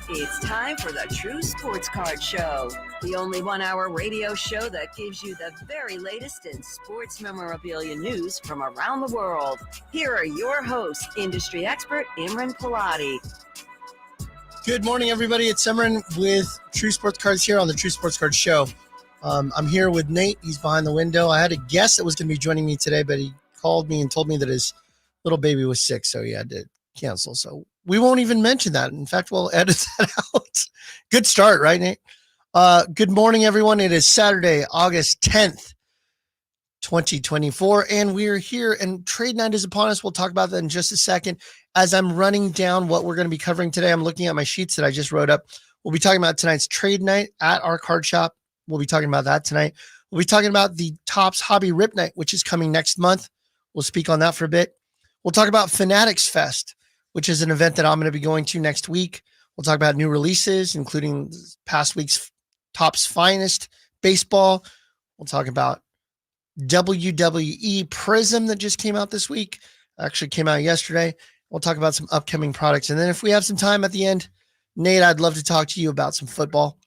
It's time for the True Sports Card Show, the only 1-hour radio show that gives you the very latest in sports memorabilia news from around the world. Here are your hosts, industry expert Imran Pilati. Good morning, everybody. It's Imran with True Sports Cards here on the True Sports Card Show. I'm here with Nate. He's behind the window. I had a guest that was going to be joining me today, but he called me and told me that his little baby was sick, so he had to cancel. So we won't even mention that. In fact, we'll edit that out. Good start, right, Nate? Good morning, everyone. It is Saturday, August 10th, 2024, and we're here, and trade night is upon us. We'll talk about that in just a second. As I'm running down what we're going to be covering today, I'm looking at my sheets that I just wrote up. We'll be talking about tonight's trade night at our card shop. We'll be talking about that tonight. We'll be talking about the Topps Hobby Rip Night, which is coming next month. We'll speak on that for a bit. We'll talk about Fanatics Fest, which is an event that I'm going to be going to next week. We'll talk about new releases, including past week's Topps Finest Baseball. We'll talk about WWE Prism that just came out this week. Actually came out yesterday. We'll talk about some upcoming products. And then if we have some time at the end, Nate, I'd love to talk to you about some football,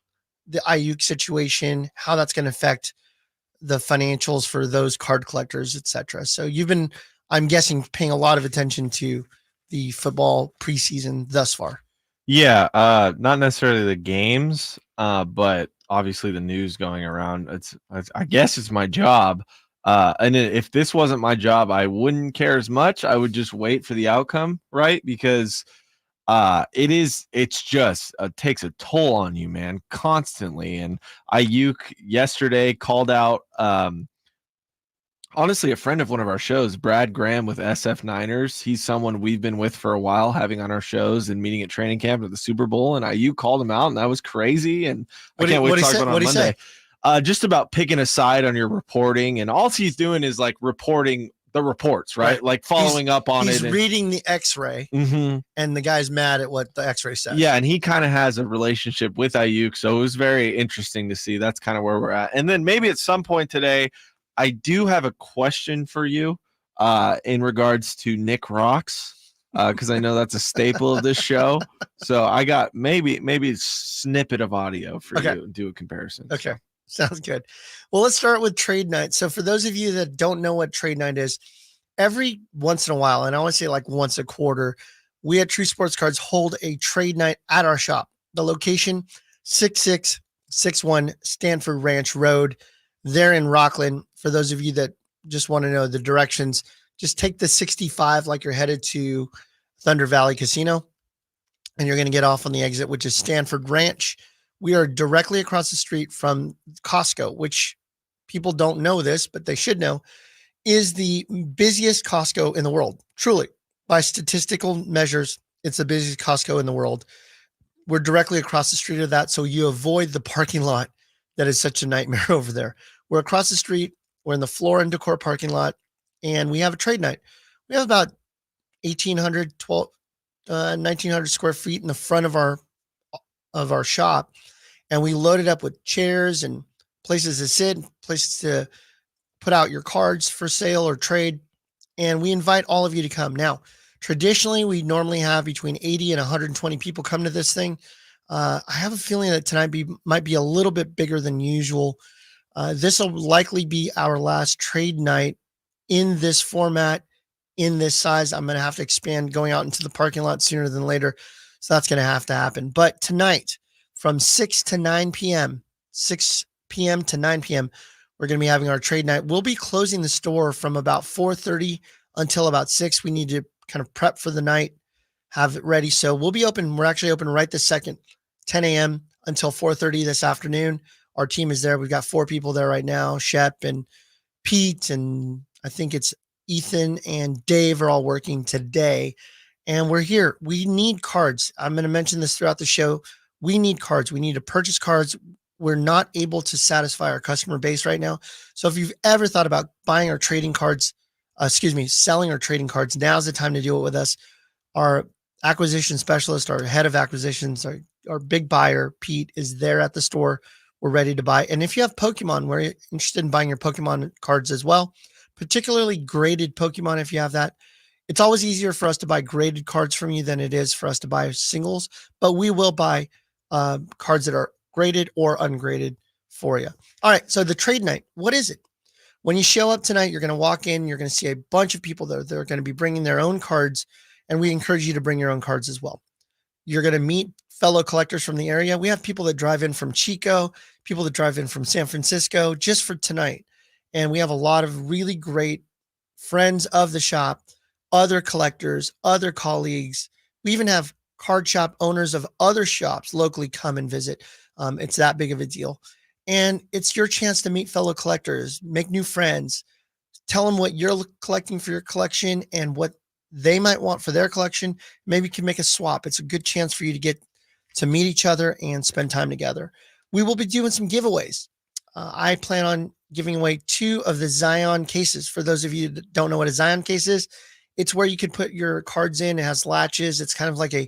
the Ayuk situation, how that's going to affect the financials for those card collectors, etc. So you've been, I'm guessing, paying a lot of attention to the football preseason thus far. Yeah, not necessarily the games, but obviously the news going around. I guess it's my job. And if this wasn't my job, I wouldn't care as much. I would just wait for the outcome, right? Because it takes a toll on you, man, constantly. And Ayuk yesterday called out, honestly, a friend of one of our shows, Brad Graham with SF Niners. He's someone we've been with for a while, having on our shows and meeting at training camp at the Super Bowl. And Ayuk called him out, and that was crazy. And I can't wait to talk about it on Monday. Just about picking a side on your reporting. And all he's doing is like reporting the reports, right? Like following up on it. He's reading the x-ray, and the guy's mad at what the x-ray says. Yeah, and he kind of has a relationship with Ayuk, so it was very interesting to see. That's kind of where we're at. And then maybe at some point today, I do have a question for you in regards to Nick Rocks, because I know that's a staple of this show. So I got maybe a snippet of audio for you and do a comparison. Okay. Sounds good. Well, let's start with trade night. So for those of you that don't know what trade night is, every once in a while, and I always say like once a quarter, we at True Sports Cards hold a trade night at our shop. The location, 6661 Stanford Ranch Road, there in Rockland. For those of you that just want to know the directions, just take the 65 like you're headed to Thunder Valley Casino, and you're going to get off on the exit, which is Stanford Ranch. We are directly across the street from Costco, which people don't know this, but they should know, is the busiest Costco in the world. Truly, by statistical measures, it's the busiest Costco in the world. We're directly across the street of that, so you avoid the parking lot that is such a nightmare over there. We're across the street. We're in the Floor and Decor parking lot, and we have a trade night. We have about 1,900 square feet in the front of our shop, and we loaded up with chairs and places to sit, places to put out your cards for sale or trade, and we invite all of you to come. Now, traditionally, we normally have between 80 and 120 people come to this thing. I have a feeling that tonight might be a little bit bigger than usual. This will likely be our last trade night in this format, in this size. I'm going to have to expand going out into the parking lot sooner than later. So that's going to have to happen. But tonight, from 6 to 9 p.m., 6 p.m. to 9 p.m., we're going to be having our trade night. We'll be closing the store from about 4:30 until about 6. We need to kind of prep for the night, have it ready. So we'll be open. We're actually open right this second, 10 a.m. until 4:30 this afternoon. Our team is there. We've got 4 people there right now. Shep and Pete, and I think it's Ethan and Dave are all working today. And we're here. We need cards. I'm going to mention this throughout the show. We need cards. We need to purchase cards. We're not able to satisfy our customer base right now. So if you've ever thought about buying or trading cards, selling or trading cards, now's the time to do it with us. Our acquisition specialist, our head of acquisitions, our big buyer, Pete, is there at the store. We're ready to buy. And if you have Pokemon, we're interested in buying your Pokemon cards as well, particularly graded Pokemon. If you have that, It's always easier for us to buy graded cards from you than it is for us to buy singles, but we will buy cards that are graded or ungraded for you. All right, so the trade night, what is it? When you show up tonight, you're going to walk in, you're going to see a bunch of people that are going to be bringing their own cards, and we encourage you to bring your own cards as well. You're going to meet fellow collectors from the area. We have people that drive in from Chico, people that drive in from San Francisco just for tonight. And we have a lot of really great friends of the shop, other collectors, other colleagues. We even have card shop owners of other shops locally come and visit. It's that big of a deal. And it's your chance to meet fellow collectors, make new friends, tell them what you're collecting for your collection and what they might want for their collection. Maybe you can make a swap. It's a good chance for you to get to meet each other and spend time together. We will be doing some giveaways. I plan on giving away 2 of the Zion cases. For those of you that don't know what a Zion case is, it's where you can put your cards in. It has latches. It's kind of like a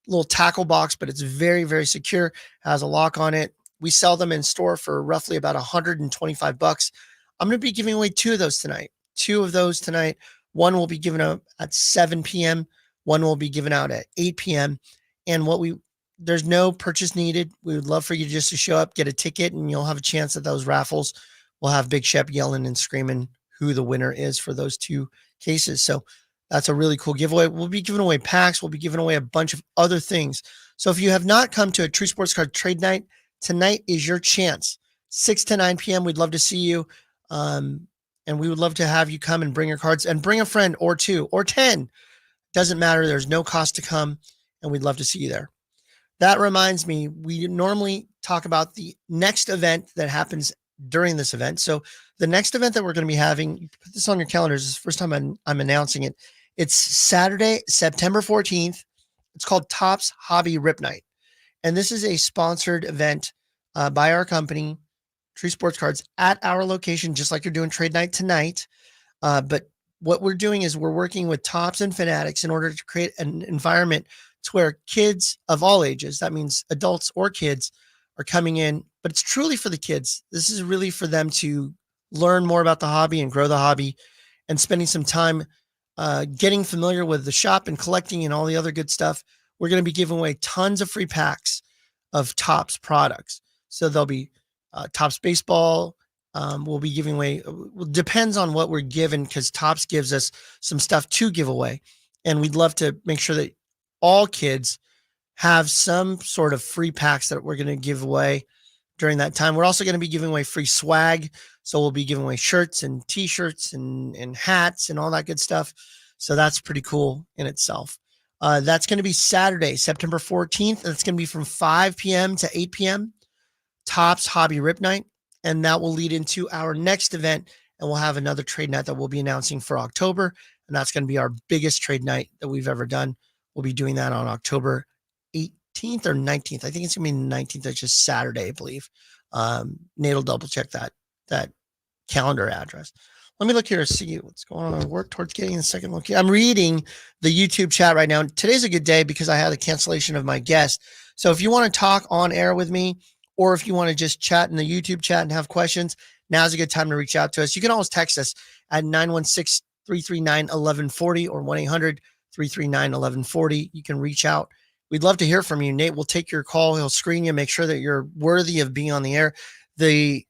little tackle box, but it's very, very secure. It has a lock on it. We sell them in store for roughly about $125. I'm going to be giving away 2 of those tonight. 2 of those tonight. One will be given out at 7 p.m. One will be given out at 8 p.m. And there's no purchase needed. We would love for you just to show up, get a ticket, and you'll have a chance at those raffles. We'll have Big Shep yelling and screaming who the winner is for those 2 cases. So that's a really cool giveaway. We'll be giving away packs. We'll be giving away a bunch of other things. So if you have not come to a True Sports Card Trade Night, tonight is your chance. 6 to 9 p.m. We'd love to see you. And we would love to have you come and bring your cards and bring a friend or 2 or 10. Doesn't matter. There's no cost to come, and we'd love to see you there. That reminds me, we normally talk about the next event that happens during this event. So the next event that we're going to be having, you put this on your calendars. This is the first time I'm announcing it. It's Saturday, September 14th. It's called Topps Hobby Rip Night. And this is a sponsored event by our company, True Sports Cards, at our location, just like you're doing Trade Night tonight. But what we're doing is we're working with Topps and Fanatics in order to create an environment to where kids of all ages, that means adults or kids, are coming in. But it's truly for the kids. This is really for them to learn more about the hobby and grow the hobby, and spending some time getting familiar with the shop and collecting and all the other good stuff. We're going to be giving away tons of free packs of Topps products. So there'll be Topps baseball. We'll be giving away, depends on what we're given, because Topps gives us some stuff to give away. And we'd love to make sure that all kids have some sort of free packs that we're going to give away during that time. We're also going to be giving away free swag. So we'll be giving away shirts and t-shirts and hats and all that good stuff. So that's pretty cool in itself. That's going to be Saturday, September 14th. That's going to be from 5 p.m. to 8 p.m. Topps Hobby Rip Night. And that will lead into our next event. And we'll have another trade night that we'll be announcing for October. And that's going to be our biggest trade night that we've ever done. We'll be doing that on October 18th or 19th. I think it's going to be the 19th. That's just Saturday, I believe. Nate will double check that calendar address. Let me look here to see what's going on. I work towards getting a second look here. I'm reading the YouTube chat right now. Today's a good day because I had a cancellation of my guest. So if you want to talk on air with me, or if you want to just chat in the YouTube chat and have questions, now's a good time to reach out to us. You can always text us at 916-339-1140 or 1-800-339-1140. You can reach out. We'd love to hear from you. Nate will take your call. He'll screen you, make sure that you're worthy of being on the air. The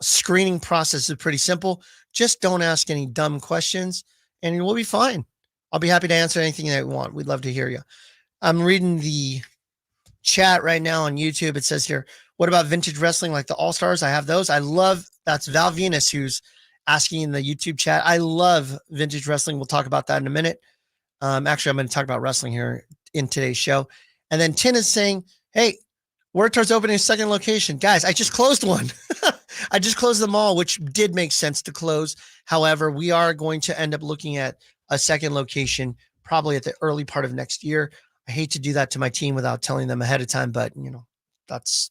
screening process is pretty simple. Just don't ask any dumb questions and we'll be fine. I'll be happy to answer anything that you want. We'd love to hear you. I'm reading the chat right now on YouTube. It says here, what about vintage wrestling like the All-Stars? I have those. That's Val Venus who's asking in the YouTube chat. I love vintage wrestling. We'll talk about that in a minute. Actually, I'm going to talk about wrestling here in today's show. And then Tin is saying, hey, Word Towards opening a second location. Guys, I just closed one. I just closed the mall, which did make sense to close. However, we are going to end up looking at a second location probably at the early part of next year. I hate to do that to my team without telling them ahead of time, but that's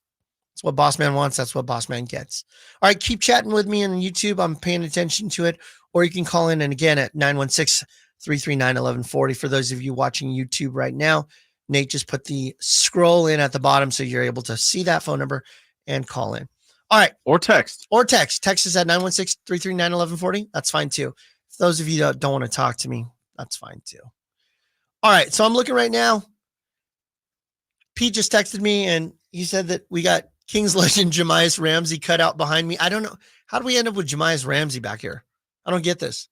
what Boss Man wants. That's what Boss Man gets. All right, keep chatting with me on YouTube. I'm paying attention to it. Or you can call in and again at 916-339-1140. For those of you watching YouTube right now, Nate just put the scroll in at the bottom so you're able to see that phone number and call in. All right. Or text. Text us at 916-339-1140. That's fine too. those of you that don't want to talk to me, that's fine too. All right. So I'm looking right now. Pete just texted me and he said that we got Kings legend Jahmi'us Ramsey cut out behind me. I don't know. How do we end up with Jahmi'us Ramsey back here? I don't get this.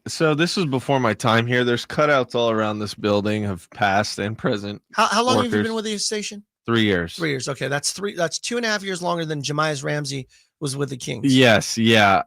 So this was before my time here. There's cutouts all around this building of past and present. How long have you workers. been with the station? 3 years. 3 years. Okay. That's 2.5 years longer than Jahmi'us Ramsey was with the Kings. Yes, yeah.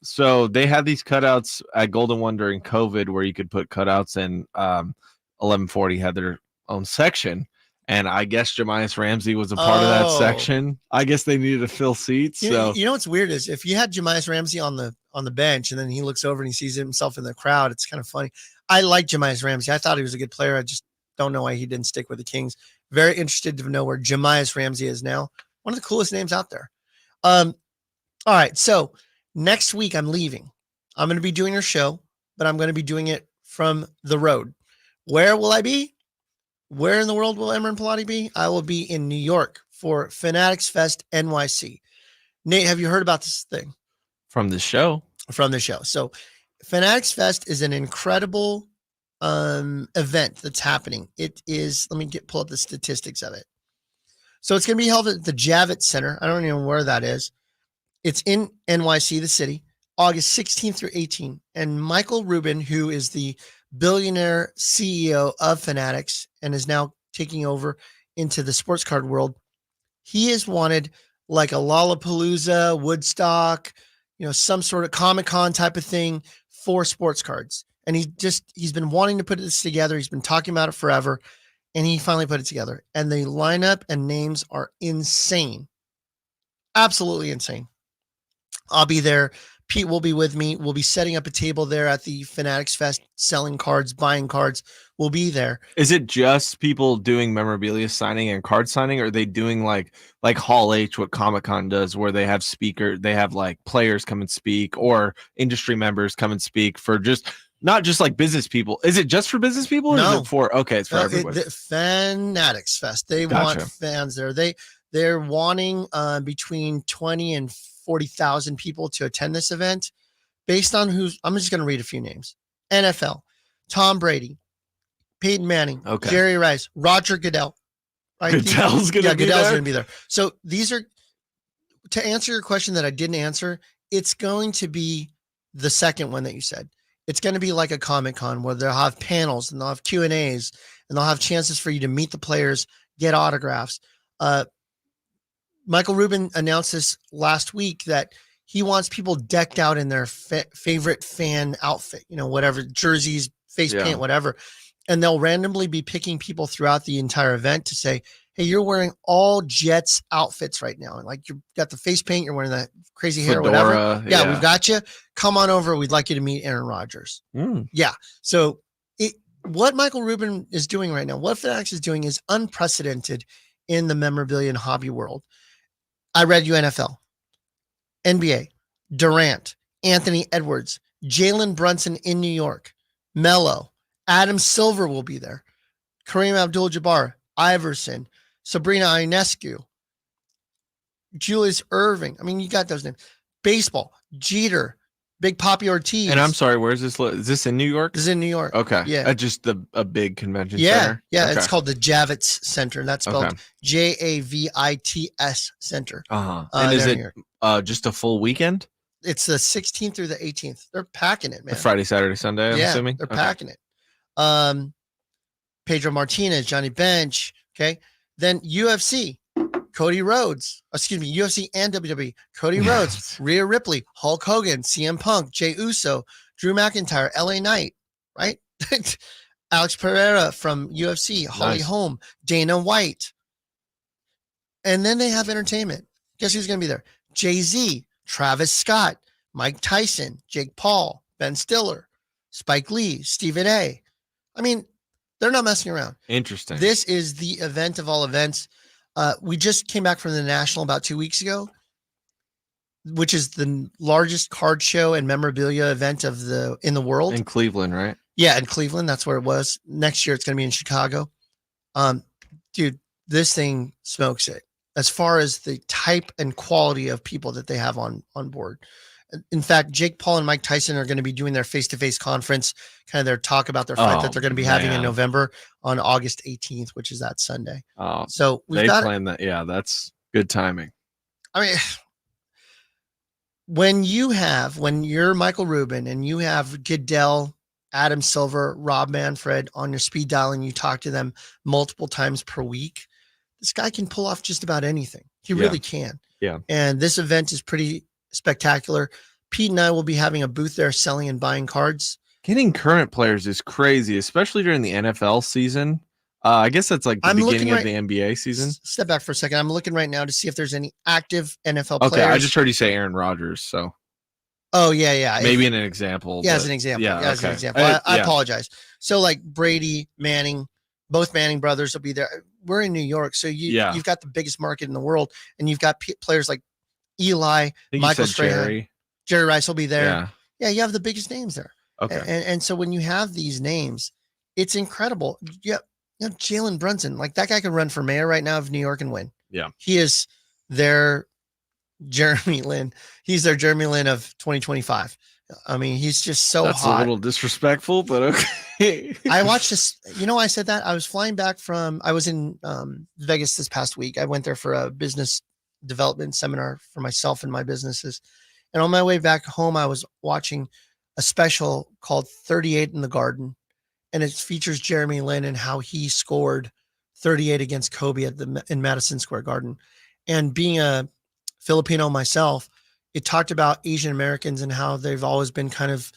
So they had these cutouts at Golden One during COVID where you could put cutouts, and 1140 had their own section. And I guess Jahmi'us Ramsey was a part of that section. I guess they needed to fill seats. You So know what's weird is if you had Jahmi'us Ramsey on the bench and then he looks over and he sees himself in the crowd, it's kind of funny. I like Jahmi'us Ramsey. I thought he was a good player. I just don't know why he didn't stick with the Kings. Very interested to know where Jahmi'us Ramsey is now. One of the coolest names out there. All right. So next week I'm leaving. I'm going to be doing your show, but I'm going to be doing it from the road. Where will I be? Where in the world will Emran Pilati be? I will be in New York for Fanatics Fest NYC. Nate, have you heard about this thing? from the show. From the show. So Fanatics Fest is an incredible event that's happening. It is, let me pull up the statistics of it. So it's going to be held at the Javits Center. I don't even know where that is. It's in NYC, the city, August 16th through 18th. And Michael Rubin, who is the billionaire CEO of Fanatics and is now taking over into the sports card world, he has wanted like a Lollapalooza, Woodstock, some sort of Comic-Con type of thing for sports cards. And he's been wanting to put this together. He's been talking about it forever, and he finally put it together. And the lineup and names are insane. Absolutely insane. I'll be there. Pete will be with me. We'll be setting up a table there at the Fanatics Fest, selling cards, buying cards. We'll be there. Is it just people doing memorabilia signing and card signing, or are they doing like Hall H, what Comic-Con does, where they have they have like players come and speak, or industry members come and speak for not just like business people? Is it just for business people? Or No. Is it for, okay, it's for everybody. The Fanatics Fest. They Gotcha. want fans there. They're wanting between 20 and 40,000 people to attend this event based on I'm just going to read a few names. NFL, Tom Brady, Peyton Manning, Okay. Jerry Rice, Roger Goodell. Goodell's going to be Goodell's there? going to be there. So these are, to answer your question that I didn't answer, it's going to be the second one that you said. It's going to be like a Comic-Con where they'll have panels and they'll have Q&As and they'll have chances for you to meet the players, get autographs. Michael Rubin announced this last week that he wants people decked out in their favorite fan outfit, whatever, jerseys, face paint, whatever. And they'll randomly be picking people throughout the entire event to say, hey, you're wearing all Jets outfits right now. And like you've got the face paint, you're wearing that crazy hair, Fedora, whatever. Yeah, we've got you. Come on over. We'd like you to meet Aaron Rodgers. Yeah. So what Michael Rubin is doing right now, what Fanatics is doing is unprecedented in the memorabilia and hobby world. I read you NFL, NBA, Durant, Anthony Edwards, Jalen Brunson in New York, Melo, Adam Silver will be there, Kareem Abdul-Jabbar, Iverson, Sabrina Ionescu, Julius Erving. I mean, you got those names. Baseball, Jeter, Big Papi Ortiz. And I'm sorry, where is this? Is this in New York? This is in New York. Okay. Yeah. Just a big convention Yeah. center? Yeah. Okay. It's called the Javits Center. And that's spelled Okay. Javits Center. And is there it in New York. just a full weekend? It's the 16th through the 18th. They're packing it, man. Friday, Saturday, Sunday, I'm assuming? They're Okay. packing it. Pedro Martinez, Johnny Bench. Okay. Then UFC, Cody Rhodes. Excuse me, UFC and WWE. Cody Rhodes, Rhea Ripley, Hulk Hogan, CM Punk, Jey Uso, Drew McIntyre, LA Knight, right? Alex Pereira from UFC, Holly Nice. Holm, Dana White. And then they have entertainment. Guess who's going to be there? Jay-Z, Travis Scott, Mike Tyson, Jake Paul, Ben Stiller, Spike Lee, Stephen A. I mean, they're not messing around. Interesting. This is the event of all events. We just came back from the National about 2 weeks ago, which is the largest card show and memorabilia event in the world. in Cleveland, right? Yeah, in Cleveland, that's where it was. Next year, it's going to be in Chicago. Dude, this thing smokes it as far as the type and quality of people that they have on board. In fact, Jake Paul and Mike Tyson are going to be doing their face-to-face conference, kind of their talk about their fight that they're going to be having in November on August 18th, which is that Sunday. So they planned that. Yeah, that's good timing. I mean, when you're Michael Rubin and you have Goodell, Adam Silver, Rob Manfred on your speed dial and you talk to them multiple times per week, this guy can pull off just about anything. He really can. Yeah. And this event is pretty spectacular. Pete and I will be having a booth there selling and buying cards. Getting current players is crazy, especially during the NFL season. I guess that's like the beginning of the NBA season. Step back for a second. I'm looking right now to see if there's any active NFL players. Okay, I just heard you say Aaron Rodgers, so. Oh, yeah. Maybe in an example. Yeah, as an example. Yeah, as an example. I apologize. So like Brady, Manning, both Manning brothers will be there. We're in New York, so you've got the biggest market in the world, and you've got players like Eli, Michael Strahan, Jerry Rice will be there. Yeah, you have the biggest names there. Okay. And so when you have these names, it's incredible. You have Jalen Brunson. Like that guy can run for mayor right now of New York and win. Yeah. He is their Jeremy Lin. He's their Jeremy Lin of 2025. I mean, he's just so That's hot. a little disrespectful, but okay. I watched this. I said that I was flying back I was in Vegas this past week. I went there for a business development seminar for myself and my businesses. And on my way back home, I was watching a special called 38 in the Garden. And it features Jeremy Lin and how he scored 38 against Kobe in Madison Square Garden. And being a Filipino myself, it talked about Asian Americans and how they've always been kind of,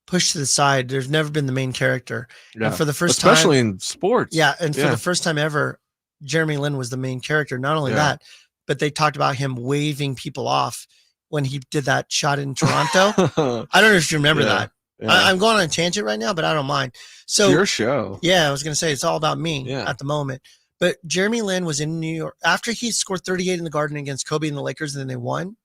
pushed to the side. There's never been the main character. Yeah. And for the first time, especially time, in sports. Yeah. And for the first time ever, Jeremy Lin was the main character. Not only that, but they talked about him waving people off when he did that shot in Toronto. I don't know if you remember that. Yeah. I'm going on a tangent right now, but I don't mind. So it's your show. Yeah, I was going to say it's all about me at the moment. But Jeremy Lin was in New York after he scored 38 in the Garden against Kobe and the Lakers, and then they won.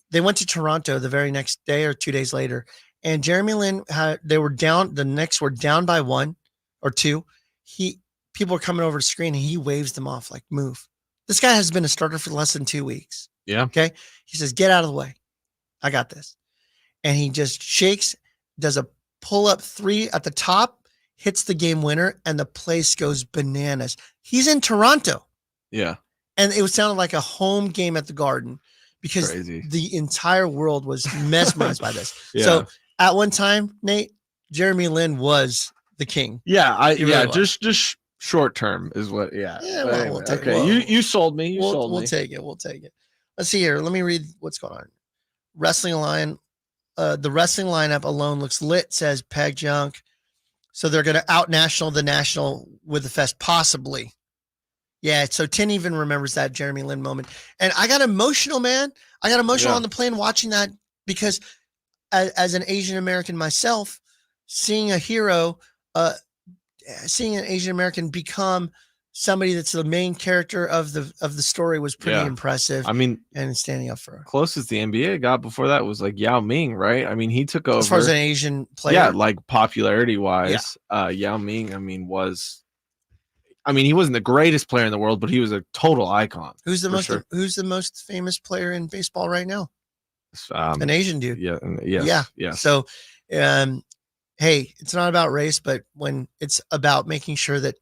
They went to Toronto the very next day or 2 days later, and Jeremy Lin they were down. The Knicks were down by 1 or 2. People were coming over the screen, and he waves them off like, "Move." This guy has been a starter for less than 2 weeks. Yeah. Okay. He says, "Get out of the way. I got this." And he just shakes, does a pull-up 3 at the top, hits the game winner, and the place goes bananas. He's in Toronto. Yeah. And it sounded like a home game at the Garden because the entire world was mesmerized by this. Yeah. So at one time, Nate, Jeremy Lin was the king. Yeah. Just short term is what. Yeah. Well, we'll take it. You sold me. We'll take it. We'll take it. Let's see here. Let me read what's going on. Wrestling line. The wrestling lineup alone looks lit, says Peg Junk. So they're going to out national the national with the fest, possibly. Yeah. So Tin even remembers that Jeremy Lin moment. And I got emotional, man. I got emotional on the plane watching that because as an Asian American myself, seeing a hero, seeing an Asian American become somebody that's the main character of the story was pretty impressive. I mean, and standing up for closest the NBA got before that was like Yao Ming, right? I mean, he took over as far as an Asian player. Yeah, like popularity wise, Yao Ming. He wasn't the greatest player in the world, but he was a total icon. Who's the most famous player in baseball right now? An Asian dude. Yeah. Yeah. So, hey, it's not about race, but when it's about making sure that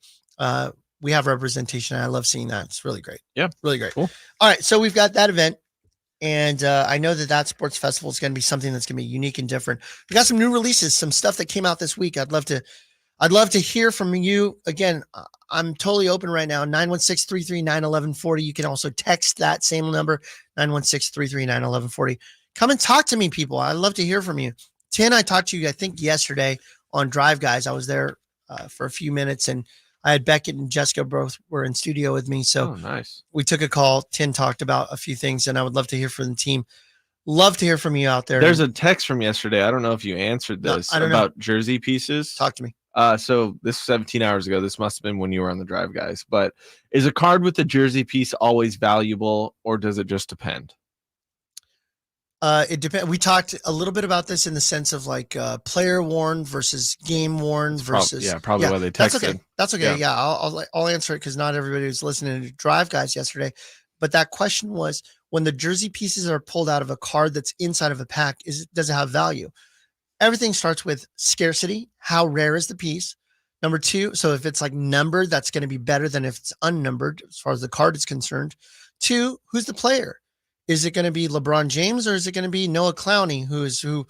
we have representation. I love seeing that. It's really great. Yeah. Really great. Cool. All right. So we've got that event. And I know that sports festival is going to be something that's going to be unique and different. We got some new releases, some stuff that came out this week. I'd love to hear from you. Again, I'm totally open right now. 916-339-1140. You can also text that same number, 916-339-1140. Come and talk to me, people. I'd love to hear from you. Tin, I talked to you, I think, yesterday on Drive Guys. I was there for a few minutes, and I had Beckett and Jessica both were in studio with me. So nice. We took a call. Tin talked about a few things, and I would love to hear from the team. Love to hear from you out there. There's a text from yesterday. I don't know if you answered this about jersey pieces. Talk to me. So this was 17 hours ago. This must have been when you were on the Drive Guys. But is a card with the jersey piece always valuable, or does it just depend? It depends. We talked a little bit about this in the sense of like player worn versus game worn versus. Probably why they texted. That's okay. Yeah, I'll answer it because not everybody was listening to Drive Guys yesterday. But that question was, when the jersey pieces are pulled out of a card that's inside of a pack, does it have value? Everything starts with scarcity. How rare is the piece? Number two, so if it's like numbered, that's going to be better than if it's unnumbered as far as the card is concerned. Two, who's the player? Is it going to be LeBron James or is it going to be Noah Clowney, who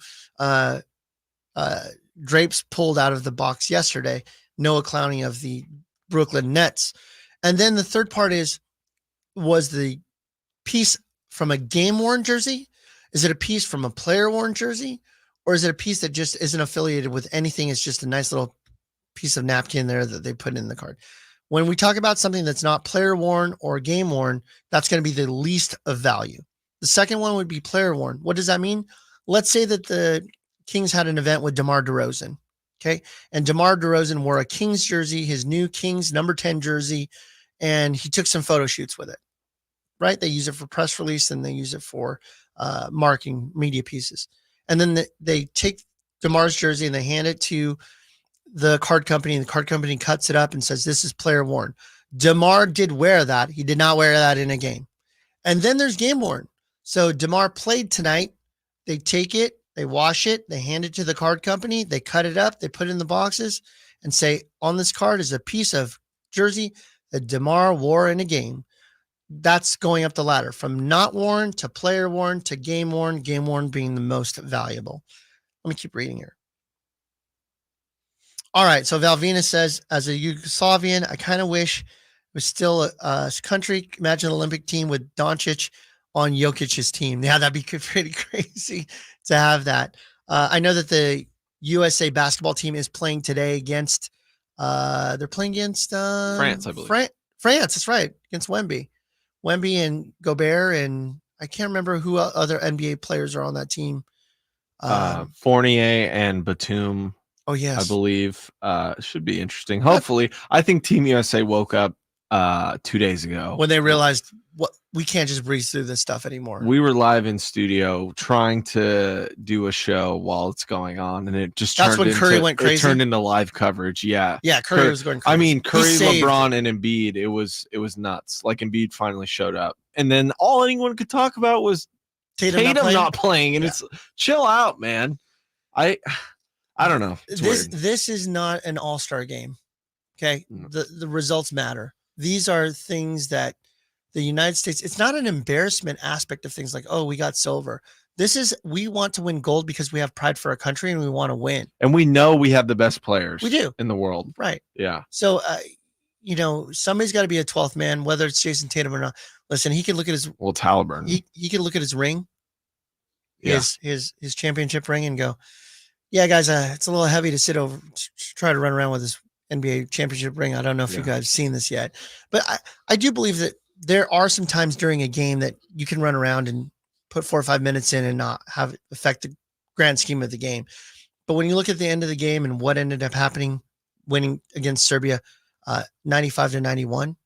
Drapes pulled out of the box yesterday? Noah Clowney of the Brooklyn Nets. And then the third part was the piece from a game-worn jersey? Is it a piece from a player-worn jersey? Or is it a piece that just isn't affiliated with anything? It's just a nice little piece of napkin there that they put in the card. When we talk about something that's not player-worn or game-worn, that's going to be the least of value. The second one would be player-worn. What does that mean? Let's say that the Kings had an event with DeMar DeRozan, okay? And DeMar DeRozan wore a Kings jersey, his new Kings number 10 jersey, and he took some photo shoots with it, right? They use it for press release and they use it for marketing media pieces. And then they take DeMar's jersey and they hand it to the card company, and the card company cuts it up and says, this is player worn. DeMar did wear that. He did not wear that in a game. And then there's game worn. So DeMar played tonight. They take it, they wash it, they hand it to the card company, they cut it up, they put it in the boxes and say, on this card is a piece of jersey that DeMar wore in a game. That's going up the ladder from not worn to player worn to game worn being the most valuable. Let me keep reading here. All right. So Valvina says, as a Yugoslavian, I kind of wish it was still a country. Imagine an Olympic team with Doncic on Jokic's team. Yeah, that'd be pretty crazy to have that. I know that the USA basketball team is playing today against, they're playing against France, I believe. France, that's right, against Wemby and Gobert, and I can't remember who other NBA players are on that team. Fournier and Batum. Oh, yes. I believe should be interesting. Hopefully, I think Team USA woke up 2 days ago when they realized we can't just breeze through this stuff anymore. We were live in studio trying to do a show while it's going on, and it just that's when Curry went crazy. It turned into live coverage. Yeah, Curry was going crazy. I mean, Curry, LeBron, and Embiid. It was nuts. Like Embiid finally showed up, and then all anyone could talk about was Tatum not playing. And it's chill out, man. I don't know. This is not an all-star game. Okay. The results matter. These are things that the United States, it's not an embarrassment aspect of things like, oh, we got silver. We want to win gold because we have pride for our country and we want to win. And we know we have the best players in the world. Right. Yeah. So, somebody's got to be a 12th man, whether it's Jason Tatum or not. Listen, he can look at his, it's Halliburton. He can look at his ring, his championship ring and go, yeah, guys, it's a little heavy to try to run around with this NBA championship ring. I don't know if you guys have seen this yet, but I do believe that there are some times during a game that you can run around and put 4 or 5 minutes in and not have it affect the grand scheme of the game. But when you look at the end of the game and what ended up happening, winning against Serbia, 95-91,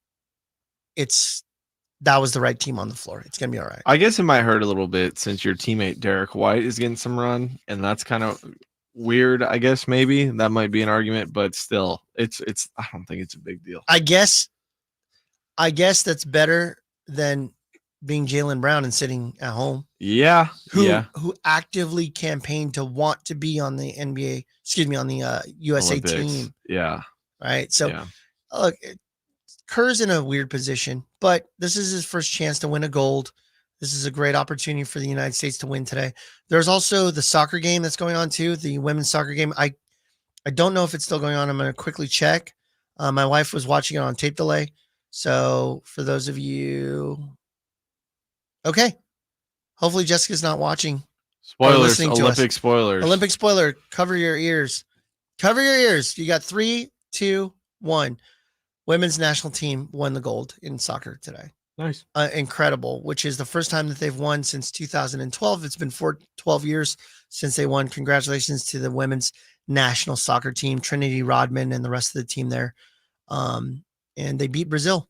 that was the right team on the floor. It's going to be all right. I guess it might hurt a little bit since your teammate Derek White is getting some run, and that's kind of weird. I guess maybe that might be an argument, but still, it's. I don't think it's a big deal. I guess that's better than being Jaylen Brown and sitting at home. Yeah. Who actively campaigned to want to be on the on the USA Olympics. Team. Yeah. Right. So look, Kerr's in a weird position, but this is his first chance to win a gold. This is a great opportunity for the United States to win today. There's also the soccer game that's going on too, the women's soccer game. I don't know if it's still going on. I'm going to quickly check. My wife was watching it on tape delay. So for those of you, okay. Hopefully Jessica's not watching. Spoilers, Olympic spoilers. Olympic spoiler, cover your ears. Cover your ears. You got 3, 2, 1. Women's national team won the gold in soccer today. Nice. Incredible, which is the first time that they've won since 2012. It's been 12 years since they won. Congratulations to the women's national soccer team, Trinity Rodman and the rest of the team there. And they beat Brazil.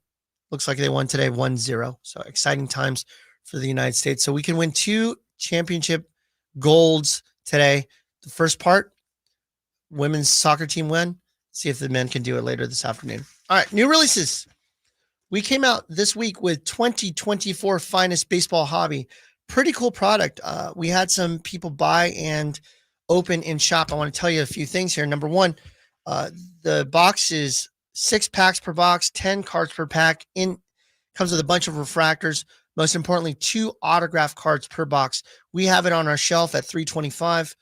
Looks like they won today 1-0. So exciting times for the United States. So we can win 2 championship golds today. The first part, women's soccer team win. See if the men can do it later this afternoon. All right, new releases. we came out this week with 2024 Finest Baseball Hobby. Pretty cool product. We had some people buy and open in shop. I want to tell you a few things here. Number one, the box is 6 packs per box, 10 cards per pack. Comes with a bunch of refractors. Most importantly, 2 autograph cards per box. We have it on our shelf at $325.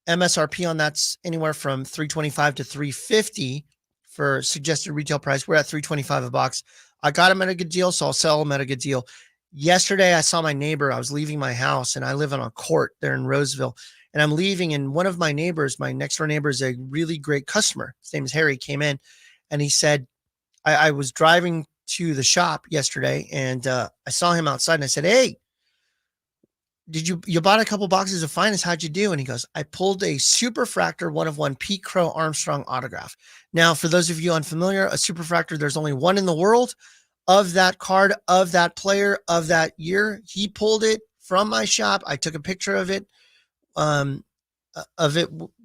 MSRP on that's anywhere from $325 to $350 for suggested retail price. We're at $325 a box. I got them at a good deal, so I'll sell them at a good deal. Yesterday, I saw my neighbor. I was leaving my house, and I live on a court there in Roseville. And I'm leaving, and one of my neighbors, my next door neighbor, is a really great customer. His name is Harry. Came in, and he said, I was driving to the shop yesterday, and I saw him outside, and I said, "Hey, you bought a couple boxes of Finest? How'd you do?" And he goes, "I pulled a Superfractor 1/1 Pete Crow Armstrong autograph." Now, for those of you unfamiliar, a Superfractor, there's only one in the world of that card, of that player, of that year. He pulled it from my shop. I took a picture of it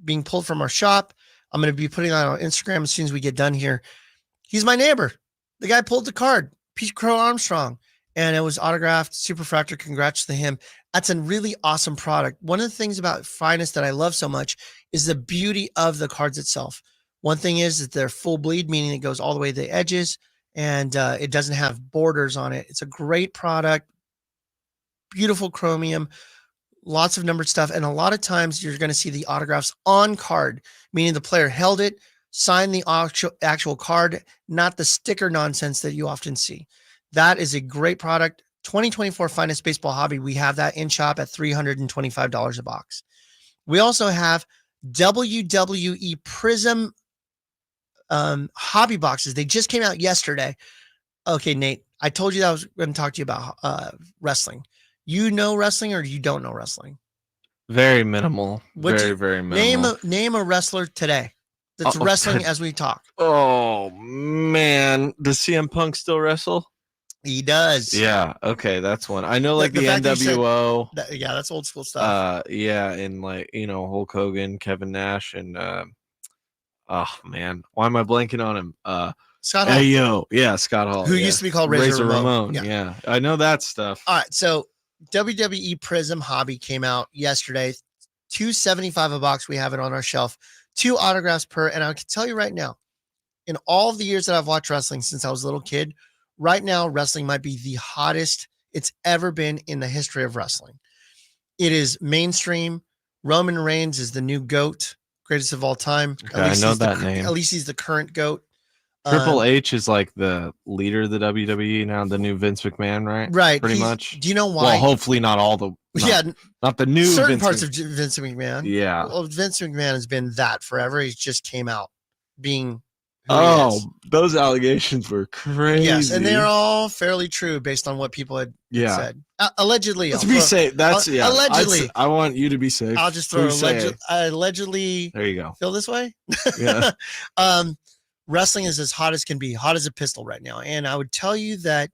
being pulled from our shop. I'm going to be putting it on Instagram as soon as we get done here. He's my neighbor. The guy pulled the card, Pete Crow Armstrong, and it was autographed, Superfractor. Congrats to him. That's a really awesome product. One of the things about Finest that I love so much is the beauty of the cards itself. One thing is that they're full bleed, meaning it goes all the way to the edges, and it doesn't have borders on it. It's a great product, beautiful chromium, lots of numbered stuff. And a lot of times you're going to see the autographs on card, meaning the player held it, signed the actual card, not the sticker nonsense that you often see. That is a great product. 2024 Finest Baseball Hobby. We have that in shop at $325 a box. We also have WWE Prism hobby boxes. They just came out yesterday. Okay, Nate, I told you that I was going to talk to you about wrestling. You know wrestling, or you don't know wrestling? Very minimal. Very minimal. Name a wrestler today that's wrestling as we talk. Oh man, does CM Punk still wrestle? He does. Yeah. Okay, that's one. I know, like the NWO. Yeah, that's old school stuff. Yeah, and like Hulk Hogan, Kevin Nash, and oh man, why am I blanking on him? Scott Hall. Hey yo, yeah, Scott Hall, who used to be called Razor Ramon. Yeah, I know that stuff. All right, so WWE Prism Hobby came out yesterday. $275 a box. We have it on our shelf. 2 autographs per. And I can tell you right now, in all of the years that I've watched wrestling since I was a little kid, right now wrestling might be the hottest it's ever been in the history of wrestling. It is mainstream. Roman Reigns is the new GOAT, greatest of all time. Okay, I know that name. At least he's the current GOAT. Triple H is like the leader of the WWE now, the new Vince McMahon, right? Right. Pretty much. Do you know why? Well, hopefully not all the. Not the new. Certain parts of Vince McMahon. Yeah. Well, Vince McMahon has been that forever. He just came out being. Those allegations were crazy. Yes, and they're all fairly true based on what people had said. Allegedly. Let's be safe. That's allegedly. I want you to be safe. I'll just throw allegedly. There you go. Feel this way? Yeah. Wrestling is as hot as can be, hot as a pistol right now. And I would tell you that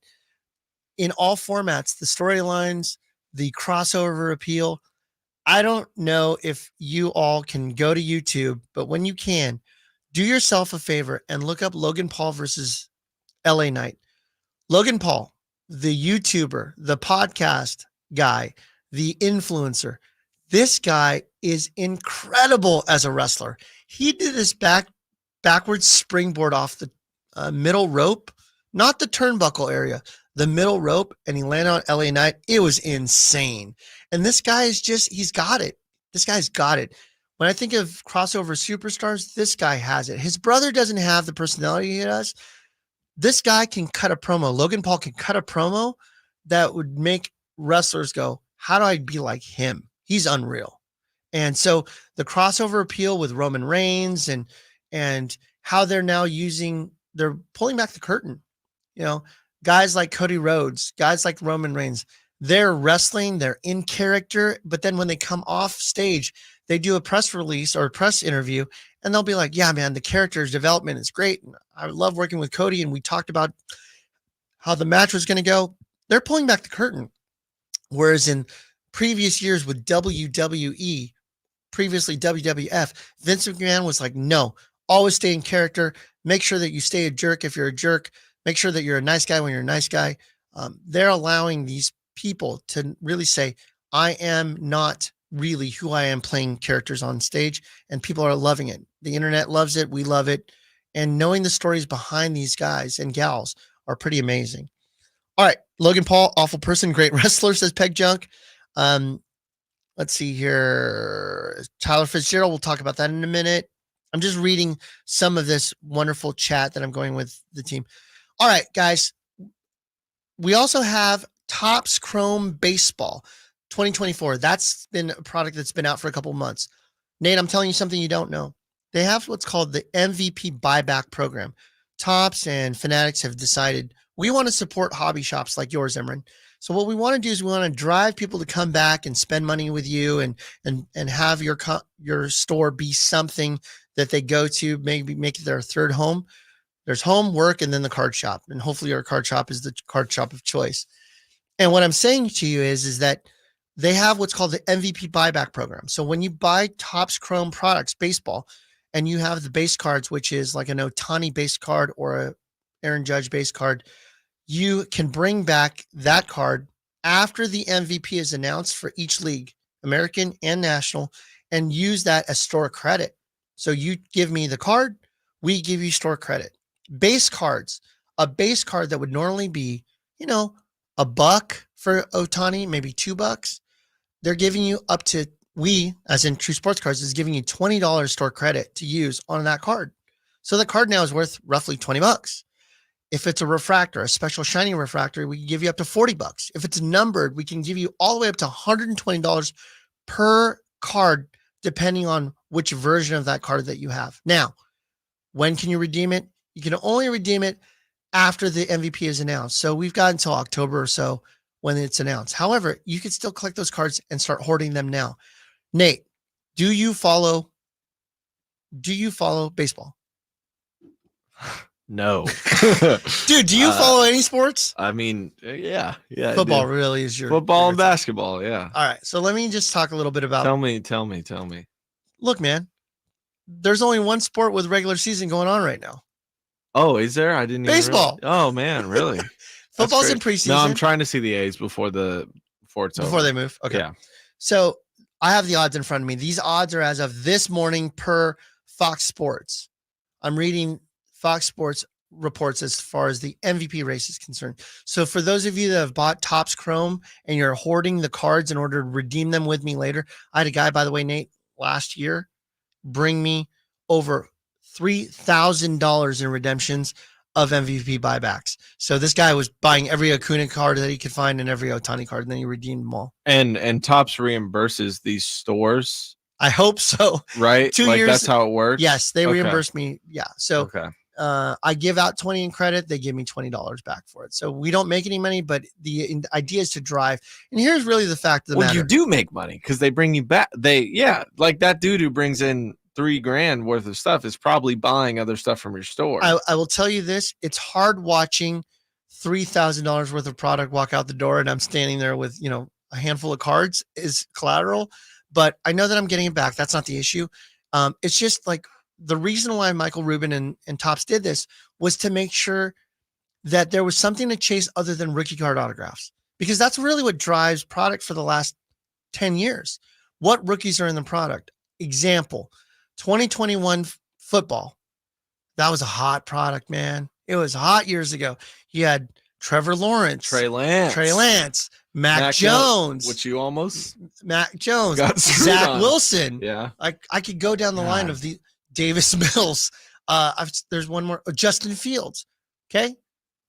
in all formats, the storylines, the crossover appeal, I don't know if you all can go to YouTube, but when you can, do yourself a favor and look up Logan Paul versus LA Knight. Logan Paul, the YouTuber, the podcast guy, the influencer. This guy is incredible as a wrestler. He did this backwards springboard off the middle rope, not the turnbuckle area, the middle rope, and he landed on LA Knight. It was insane. And this guy is he's got it. This guy's got it. When I think of crossover superstars, this guy has it. His brother doesn't have the personality he does. This guy can cut a promo. Logan Paul can cut a promo that would make wrestlers go, how do I be like him? He's unreal. And so the crossover appeal with Roman Reigns and how they're now they're pulling back the curtain. Guys like Cody Rhodes, guys like Roman Reigns, they're wrestling, they're in character, but then when they come off stage, they do a press release or a press interview, and they'll be like, yeah, man, the character's development is great. I love working with Cody, and we talked about how the match was going to go. They're pulling back the curtain. Whereas in previous years with WWE, previously WWF, Vince McMahon was like, no, always stay in character. Make sure that you stay a jerk if you're a jerk. make sure that you're a nice guy when you're a nice guy. They're allowing these people to really say, I am not really who I am playing characters on stage, and people are loving it. The internet loves it. We love it. And knowing the stories behind these guys and gals are pretty amazing. All right. Logan Paul, awful person, great wrestler, says Peg Junk. Let's see here. Tyler Fitzgerald, we'll talk about that in a minute. I'm just reading some of this wonderful chat that I'm going with the team. All right, guys. We also have Topps Chrome Baseball 2024. That's been a product that's been out for a couple of months. Nate, I'm telling you something you don't know. They have what's called the MVP buyback program. Topps and Fanatics have decided we want to support hobby shops like yours, Emran. So what we want to do is we want to drive people to come back and spend money with you and have your store be something that they go to, maybe make it their third home. There's home, work, and then the card shop. And hopefully your card shop is the card shop of choice. And what I'm saying to you is that they have what's called the MVP buyback program. So when you buy Topps Chrome products, baseball, and you have the base cards, which is like an Ohtani base card or a Aaron Judge base card, you can bring back that card after the MVP is announced for each league, American and national, and use that as store credit. So you give me the card, we give you store credit. Base cards, a base card that would normally be, $1 for Ohtani, maybe $2. They're giving you up to, we, as in True Sports Cards, is giving you $20 store credit to use on that card. So the card now is worth roughly $20. If it's a refractor, a special shiny refractor, we can give you up to $40. If it's numbered, we can give you all the way up to $120 per card, depending on which version of that card that you have. Now, when can you redeem it? You can only redeem it after the MVP is announced. So we've got until October or so when it's announced. However, you can still collect those cards and start hoarding them now. Nate, do you follow baseball? No. Dude, do you follow any sports? I mean, yeah. Football really is your football and basketball, yeah. All right. So let me just talk a little bit about. Tell me. Look, man, there's only one sport with regular season going on right now. Oh, is there? I didn't baseball. Oh man, really? Football's in preseason. No, I'm trying to see the A's before it's over. They move. Okay. Yeah. So I have the odds in front of me. These odds are as of this morning per Fox Sports. I'm reading Fox Sports reports as far as the MVP race is concerned. So for those of you that have bought Topps Chrome and you're hoarding the cards in order to redeem them with me later, I had a guy, by the way, Nate, last year, bring me over $3,000 in redemptions of MVP buybacks. So this guy was buying every Acuna card that he could find and every Ohtani card, and then he redeemed them all. And Topps reimburses these stores. I hope so. Right? 2 years. That's how it works? Yes, they reimburse me. Yeah. So okay. I give out 20 in credit. They give me $20 back for it. So we don't make any money, but the idea is to drive. And here's really the fact of the matter. You do make money because they bring you back. Like that dude who brings in $3,000 worth of stuff is probably buying other stuff from your store. I will tell you this. It's hard watching $3,000 worth of product walk out the door and I'm standing there with, a handful of cards is collateral, but I know that I'm getting it back. That's not the issue. It's just like the reason why Michael Rubin and Topps did this was to make sure that there was something to chase other than rookie card autographs, because that's really what drives product for the last 10 years. What rookies are in the product? Example, 2021 football. That was a hot product, man. It was hot years ago. You had Trevor Lawrence, Trey Lance, Mac Jones, which you almost Mac Jones, Zach Wilson. Yeah. I could go down the line of the Davis Mills. There's one more, Justin Fields. Okay.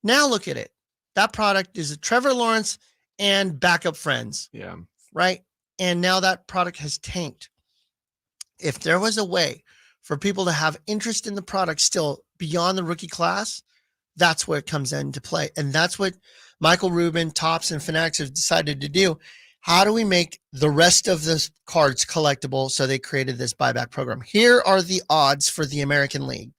Now look at it. That product is a Trevor Lawrence and backup friends. Yeah. Right. And now that product has tanked. If there was a way for people to have interest in the product still beyond the rookie class, that's where it comes into play. And that's what Michael Rubin, Topps, and Fanatics have decided to do. How do we make the rest of the cards collectible? So they created this buyback program. Here are the odds for the American League.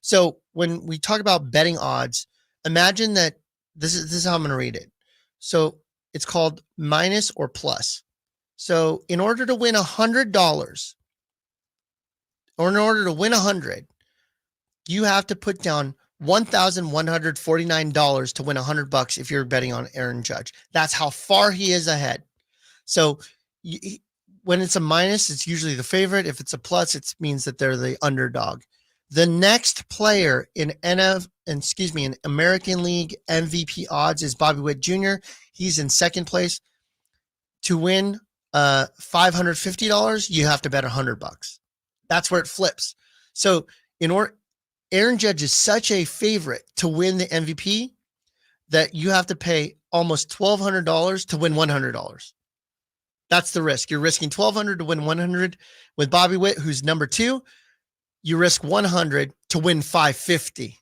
So when we talk about betting odds, imagine that this is how I'm going to read it. So it's called minus or plus. So in order to win $100, or in order to win 100, you have to put down $1,149 to win $100 if you're betting on Aaron Judge. That's how far he is ahead. So when it's a minus, it's usually the favorite. If it's a plus, it means that they're the underdog. The next player in American League MVP odds is Bobby Witt Jr. He's in second place. To win $550, you have to bet $100. That's where it flips. So Aaron Judge is such a favorite to win the MVP that you have to pay almost $1,200 to win $100. That's the risk. You're risking $1,200 to win $100. With Bobby Witt, who's number 2, you risk $100 to win $550.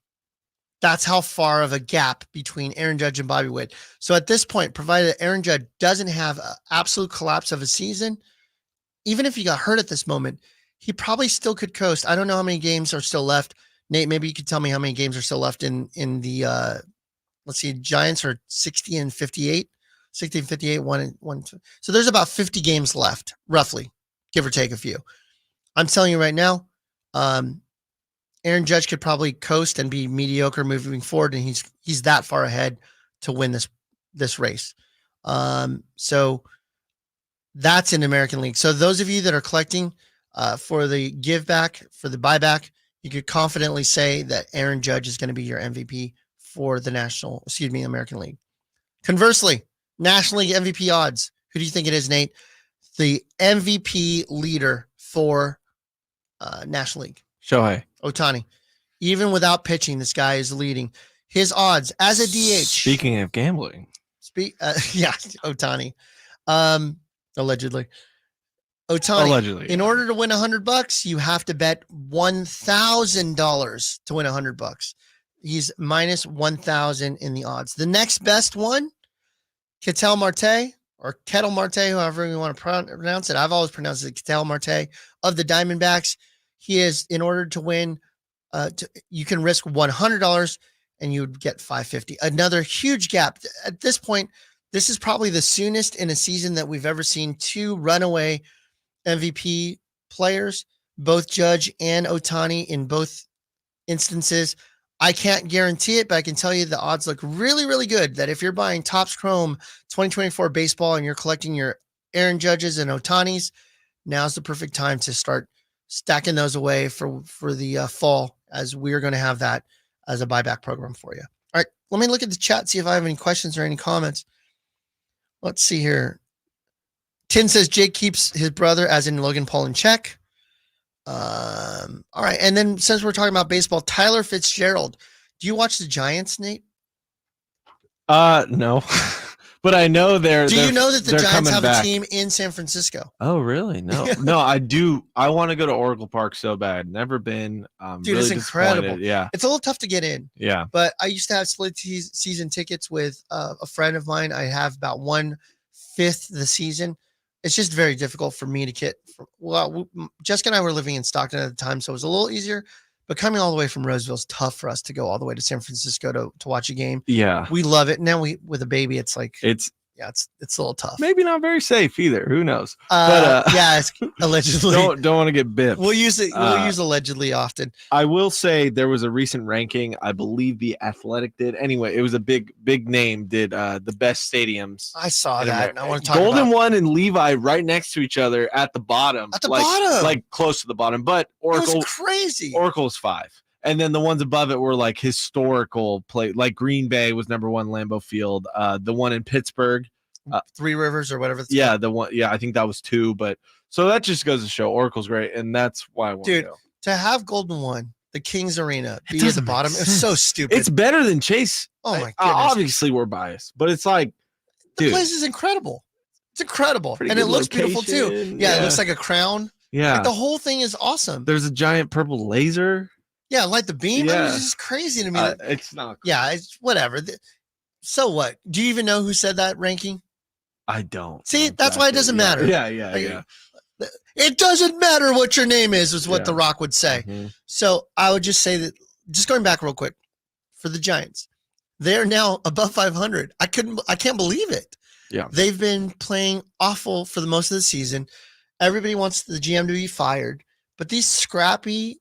That's how far of a gap between Aaron Judge and Bobby Witt. So at this point, provided Aaron Judge doesn't have an absolute collapse of a season, even if he got hurt at this moment, he probably still could coast. I don't know how many games are still left. Nate, maybe you could tell me how many games are still left in the let's see, Giants are 60 and 58, 60 and 58, 1. So there's about 50 games left, roughly, give or take a few. I'm telling you right now, Aaron Judge could probably coast and be mediocre moving forward, and he's that far ahead to win this race. So that's in American League. So those of you that are collecting for the give back, for the buyback, you could confidently say that Aaron Judge is going to be your MVP for the American League. Conversely, National League MVP odds. Who do you think it is, Nate? The MVP leader for National League. Shohei Ohtani. Even without pitching, this guy is leading. His odds as a DH. Speaking of gambling. Ohtani. Allegedly. Ohtani. Allegedly. In order to win $100, you have to bet $1,000 to win $100. He's minus 1,000 in the odds. The next best one, Ketel Marte or Ketel Marte, however you want to pronounce it. I've always pronounced it Ketel Marte of the Diamondbacks. He is, in order to win, you can risk $100 and you would get $550. Another huge gap. At this point, this is probably the soonest in a season that we've ever seen 2 runaway MVP players, both Judge and Ohtani in both instances. I can't guarantee it, but I can tell you the odds look really, really good that if you're buying Topps Chrome 2024 baseball and you're collecting your Aaron Judges and Ohtanis, now's the perfect time to start stacking those away for the fall, as we're going to have that as a buyback program for you. All right, let me look at the chat, see if I have any questions or any comments. Let's see here. Tin says Jake keeps his brother, as in Logan Paul, in check. All right, and then since we're talking about baseball, Tyler Fitzgerald. Do you watch the Giants, Nate? No. But I know Do you know that the Giants have a team in San Francisco? Oh, really? No. No, I do. I want to go to Oracle Park so bad. Never been. Dude, really it's incredible. Yeah. It's a little tough to get in. Yeah. But I used to have split season tickets with a friend of mine. I have about 1/5 the season. It's just very difficult for me to get. Jessica and I were living in Stockton at the time, so it was a little easier. But coming all the way from Roseville is tough for us to go all the way to San Francisco to watch a game. Yeah. We love it. Now with a baby, it's like it's a little tough. Maybe not very safe either. Who knows? Yeah, it's allegedly. Don't want to get bipped. We'll use it. We'll use allegedly often. I will say there was a recent ranking. I believe The Athletic did. Anyway, it was a big name did the best stadiums. I saw that. And I want to talk Golden about One and Levi right next to each other at the bottom. At the bottom, like close to the bottom. But Oracle, it was crazy. Oracle's 5. And then the ones above it were like historical play. Like Green Bay was number 1, Lambeau Field. The one in Pittsburgh. 3 Rivers or whatever. Yeah, the one. Yeah, I think that was 2. But so that just goes to show Oracle's great, and that's why I want to go. To have Golden One, the Kings Arena, be at the bottom, it's so stupid. It's better than Chase. Oh my goodness! Obviously, we're biased, but it's like the place is incredible. It's incredible, and it looks beautiful too. Yeah, it looks like a crown. Yeah, like the whole thing is awesome. There's a giant purple laser. Yeah, like the beam. Yeah. I mean, it's just crazy to me. It's not. Cool. Yeah, it's whatever. So what? Do you even know who said that ranking? I don't. See, that's why it doesn't matter. Yeah. It doesn't matter what your name is what The Rock would say. Mm-hmm. So I would just say that, just going back real quick, for the Giants, they're now above 500. I can't believe it. Yeah. They've been playing awful for the most of the season. Everybody wants the GM to be fired, but these scrappy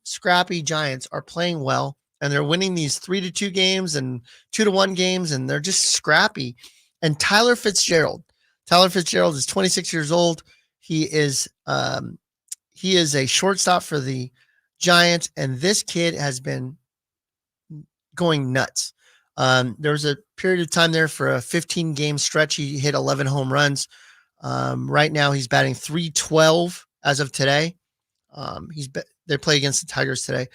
Giants are playing well. and they're winning these 3-2 games and 2-1 games, and they're just scrappy. And Tyler Fitzgerald is 26 years old. He is a shortstop for the Giants, and this kid has been going nuts. There was a period of time there for a 15-game stretch. He hit 11 home runs. Right now, he's batting .312 as of today. They play against the Tigers today,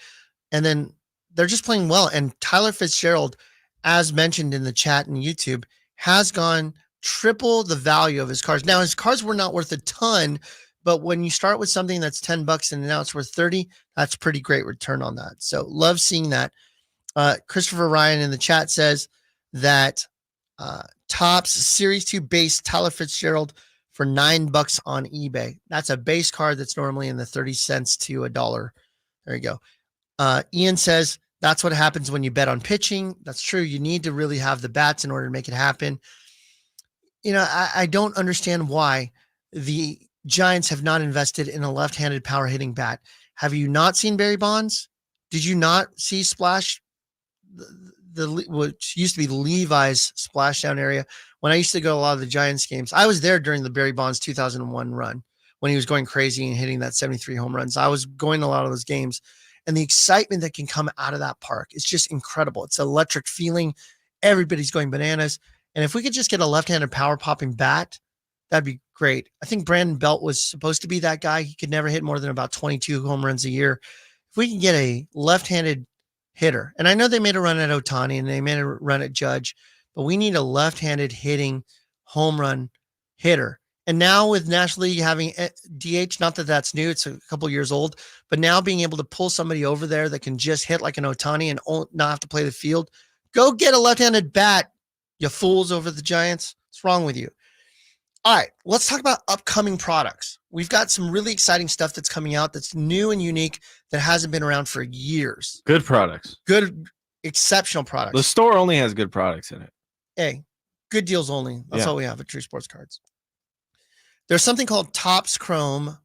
and then they're just playing well. And Tyler Fitzgerald, as mentioned in the chat and YouTube, has gone triple the value of his cards. Now, his cards were not worth a ton, but when you start with something that's $10 and now it's worth 30, that's pretty great return on that. So love seeing that. Christopher Ryan in the chat says that Topps Series 2 base Tyler Fitzgerald for $9 on eBay. That's a base card that's normally in the 30 cents to $1. There you go. Ian says that's what happens when you bet on pitching. That's true. You need to really have the bats in order to make it happen. I don't understand why the Giants have not invested in a left-handed power hitting bat. Have you not seen Barry Bonds? Did you not see Splash, which used to be Levi's splashdown area? When I used to go to a lot of the Giants games, I was there during the Barry Bonds 2001 run when he was going crazy and hitting that 73 home runs. I was going to a lot of those games, and the excitement that can come out of that park is just incredible. It's an electric feeling. Everybody's going bananas. And if we could just get a left-handed power popping bat, that'd be great. I think Brandon Belt was supposed to be that guy. He could never hit more than about 22 home runs a year. If we can get a left-handed hitter, and I know they made a run at Ohtani and they made a run at Judge, but we need a left-handed hitting home run hitter. And now with National League having DH, not that that's new, it's a couple years old, but now being able to pull somebody over there that can just hit like an Ohtani and not have to play the field, go get a left-handed bat, you fools over the Giants. What's wrong with you? All right, let's talk about upcoming products. We've got some really exciting stuff that's coming out that's new and unique that hasn't been around for years. Good products. Good, exceptional products. The store only has good products in it. Hey, good deals only. That's all we have at True Sports Cards. There's something called Topps Chrome.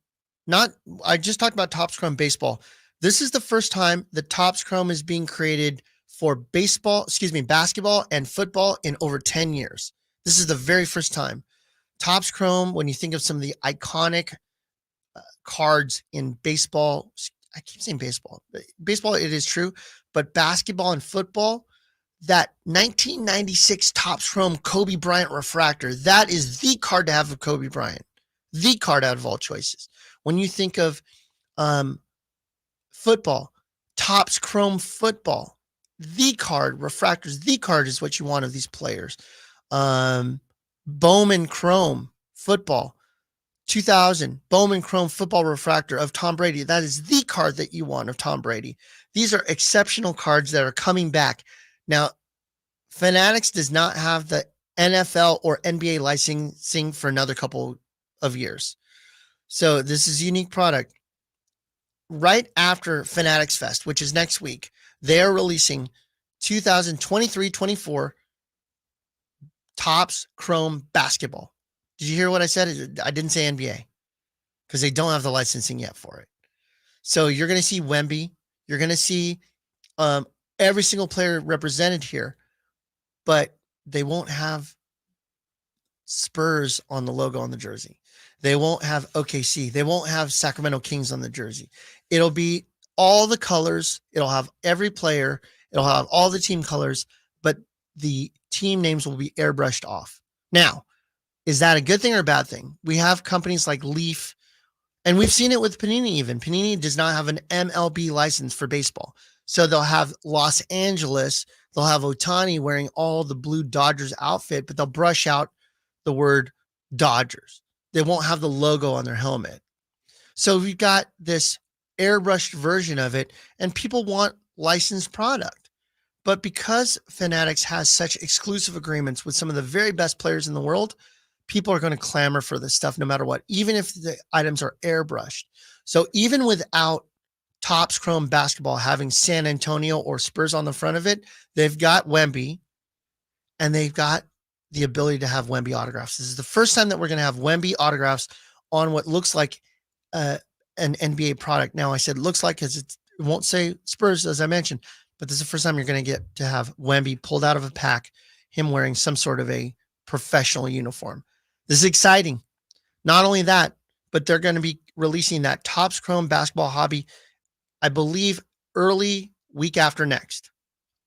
I just talked about Topps Chrome baseball. This is the first time that Topps Chrome is being created for basketball and football in over 10 years. This is the very first time. Topps Chrome, when you think of some of the iconic cards in baseball, I keep saying baseball. Baseball, it is true, but basketball and football, that 1996 Topps Chrome Kobe Bryant refractor, that is the card to have of Kobe Bryant. The card out of all choices. When you think of football, Topps Chrome football, the card, refractors, the card is what you want of these players. Bowman Chrome football, 2000 Bowman Chrome football refractor of Tom Brady. That is the card that you want of Tom Brady. These are exceptional cards that are coming back. Now, Fanatics does not have the NFL or NBA licensing for another couple of years. So this is a unique product. Right after Fanatics Fest, which is next week, they are releasing 2023-24 Topps Chrome basketball. Did you hear what I said? I didn't say NBA because they don't have the licensing yet for it. So you're going to see Wemby. You're going to see every single player represented here, but they won't have Spurs on the logo on the jersey. They won't have OKC. They won't have Sacramento Kings on the jersey. It'll be all the colors. It'll have every player. It'll have all the team colors, but the team names will be airbrushed off. Now, is that a good thing or a bad thing? We have companies like Leaf, and we've seen it with Panini even. Panini does not have an MLB license for baseball. So they'll have Los Angeles. They'll have Ohtani wearing all the blue Dodgers outfit, but they'll brush out the word Dodgers. They won't have the logo on their helmet. So we've got this airbrushed version of it, and people want licensed product. But because Fanatics has such exclusive agreements with some of the very best players in the world, people are going to clamor for this stuff no matter what, even if the items are airbrushed. So even without Topps Chrome basketball having San Antonio or Spurs on the front of it, they've got Wemby, and they've got the ability to have Wemby autographs. This is the first time that we're going to have Wemby autographs on what looks like an NBA product. Now, I said looks like because it won't say Spurs, as I mentioned, but this is the first time you're going to get to have Wemby pulled out of a pack, him wearing some sort of a professional uniform. This is exciting. Not only that, but they're going to be releasing that Topps Chrome Basketball Hobby, I believe, early week after next.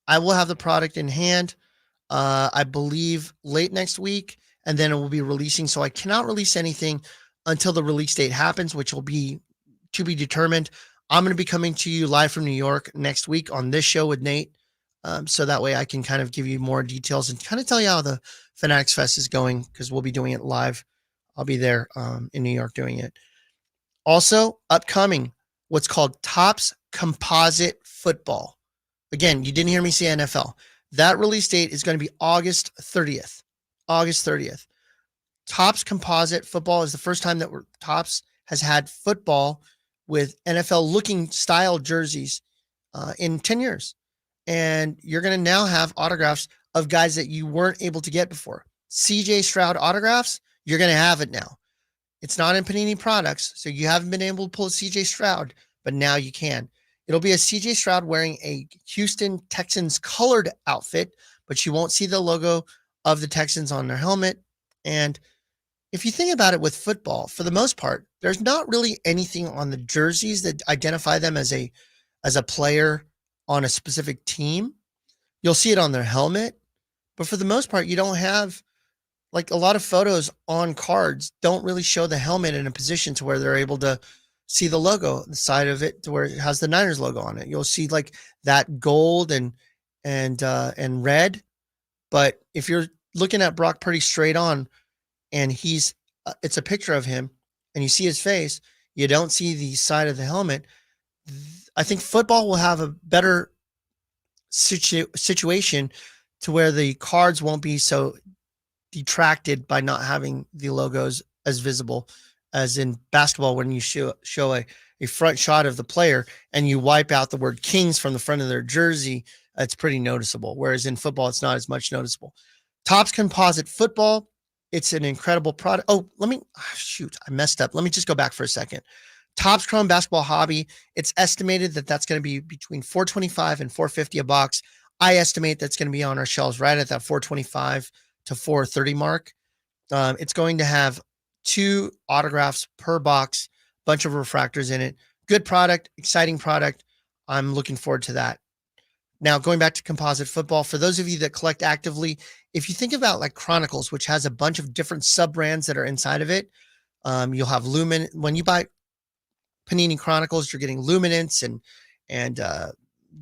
I will have the product in hand, I believe, late next week, and then it will be releasing. So I cannot release anything until the release date happens, which will be to be determined. I'm going to be coming to you live from New York next week on this show with Nate. So that way I can kind of give you more details and kind of tell you how the Fanatics Fest is going, because we'll be doing it live. I'll be there in New York doing it. Also, upcoming, what's called Topps Composite Football. Again, you didn't hear me say NFL. That release date is going to be August 30th. August 30th. Topps Composite Football is the first time that Topps has had football with NFL-looking style jerseys in 10 years. And you're going to now have autographs of guys that you weren't able to get before. CJ Stroud autographs, you're going to have it now. It's not in Panini products, so you haven't been able to pull a CJ Stroud, but now you can. It'll be a CJ Stroud wearing a Houston Texans colored outfit, but you won't see the logo of the Texans on their helmet. And if you think about it with football, for the most part, there's not really anything on the jerseys that identify them as a player on a specific team. You'll see it on their helmet, but for the most part, you don't have, like, a lot of photos on cards don't really show the helmet in a position to where they're able to see the logo, the side of it to where it has the Niners logo on it. You'll see like that gold and red. But if you're looking at Brock Purdy straight on and it's a picture of him and you see his face, you don't see the side of the helmet. I think football will have a better situation to where the cards won't be so detracted by not having the logos as visible as in basketball. When you show a front shot of the player and you wipe out the word Kings from the front of their jersey, it's pretty noticeable. Whereas in football, it's not as much noticeable. Topps Composite Football, it's an incredible product. Oh, I messed up. Let me just go back for a second. Topps Chrome Basketball Hobby, it's estimated that that's going to be between $425 and $450 a box. I estimate that's going to be on our shelves right at that $425 to $430 mark. It's going to have 2 autographs per box, bunch of refractors in it. Good product, exciting product. I'm looking forward to that. Now, going back to composite football, for those of you that collect actively, if you think about like Chronicles, which has a bunch of different sub-brands that are inside of it, you'll have when you buy Panini Chronicles, you're getting Luminance and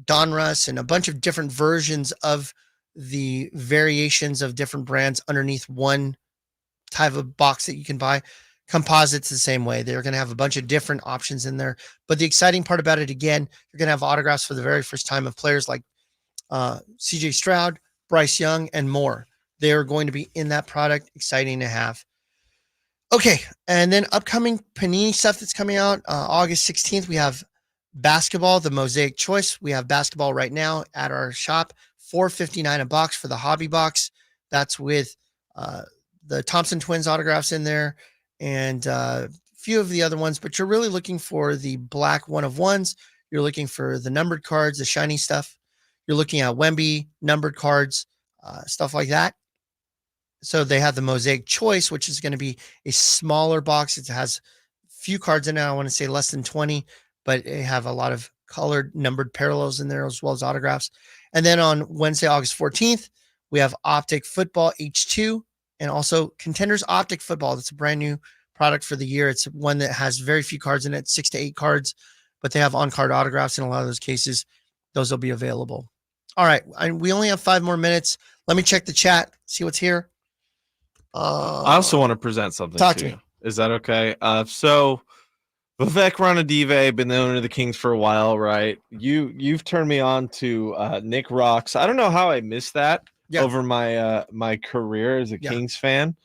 Donruss and a bunch of different versions of the variations of different brands underneath one type of box that you can buy. Composites the same way. They're going to have a bunch of different options in there. But the exciting part about it, again, you're going to have autographs for the very first time of players like CJ Stroud, Bryce Young, and more. They're going to be in that product. Exciting to have. Okay, and then upcoming Panini stuff that's coming out, August 16th, we have basketball, the Mosaic Choice. We have basketball right now at our shop, $4.59 a box for the hobby box. That's with the Thompson Twins autographs in there and a few of the other ones, but you're really looking for the black 1/1s. You're looking for the numbered cards, the shiny stuff. You're looking at Wemby, numbered cards, stuff like that. So they have the Mosaic Choice, which is going to be a smaller box. It has few cards in it. I want to say less than 20, but they have a lot of colored numbered parallels in there as well as autographs. And then on Wednesday, August 14th, we have Optic Football H2 and also Contenders Optic Football. That's a brand new product for the year. It's one that has very few cards in it, 6 to 8 cards, but they have on-card autographs in a lot of those cases. Those will be available. All right. We only have 5 more minutes. Let me check the chat, see what's here. I also want to present something to you. Is that okay? So Vivek Ranadive, been the owner of the Kings for a while, right? You've turned me on to Nick Rocks. I don't know how I missed that over my my career as a Kings fan,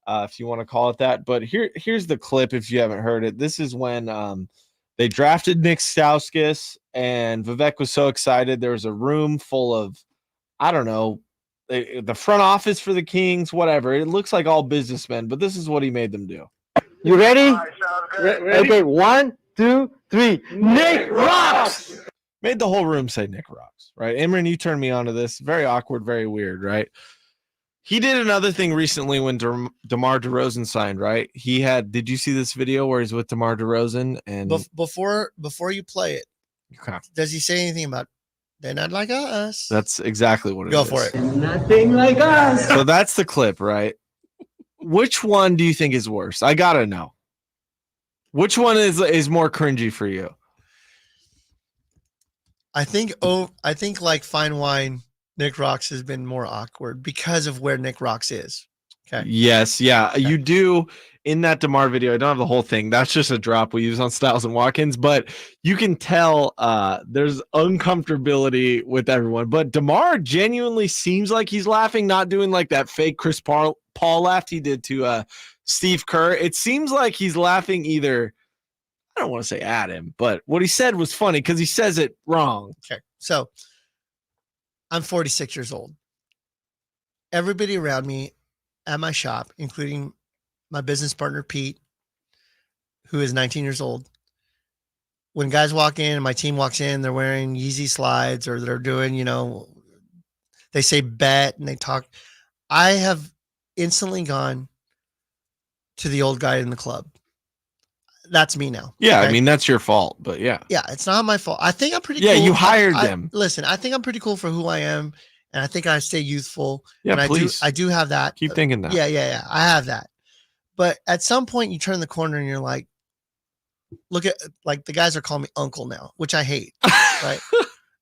if you want to call it that. But here's the clip if you haven't heard it. This is when they drafted Nick Stauskas, and Vivek was so excited. There was a room full of, I don't know, the front office for the Kings, whatever. It looks like all businessmen, but this is what he made them do. You ready? Ready? Okay, 1, 2, 3. Nick Rocks! Made the whole room say Nick rocks, right? Imran, you turned me on to this. Very awkward, very weird, right? He did another thing recently when DeMar DeRozan signed, right? Did you see this video where he's with DeMar DeRozan? And before you play it, okay. Does he say anything about they're not like us? That's exactly what it Go is. for it. Nothing like us. So that's the clip, right? Which one do you think is worse? I gotta know. Which one is more cringy for you? I think like fine wine, Nick Rocks has been more awkward because of where Nick Rocks is. Okay. Yes, yeah. Okay. You do in that DeMar video. I don't have the whole thing. That's just a drop we use on Styles and Watkins, but you can tell there's uncomfortability with everyone. But DeMar genuinely seems like he's laughing, not doing like that fake Chris Paul laugh he did to Steve Kerr. It seems like he's laughing either, I don't want to say at him, but what he said was funny because he says it wrong. Okay. So I'm 46 years old. Everybody around me at my shop, including my business partner, Pete, who is 19 years old. When guys walk in and my team walks in, they're wearing Yeezy slides or they're doing, they say bet and they talk. I have instantly gone to the old guy in the club. That's me now. Yeah, okay? I mean, that's your fault, but yeah. Yeah, it's not my fault. I think I'm pretty cool. Yeah, you hired them. Listen, I think I'm pretty cool for who I am, and I think I stay youthful. Yeah, and please. I do have that. Keep thinking that. Yeah. I have that. But at some point you turn the corner and you're like, look at, like, the guys are calling me uncle now, which I hate. Right?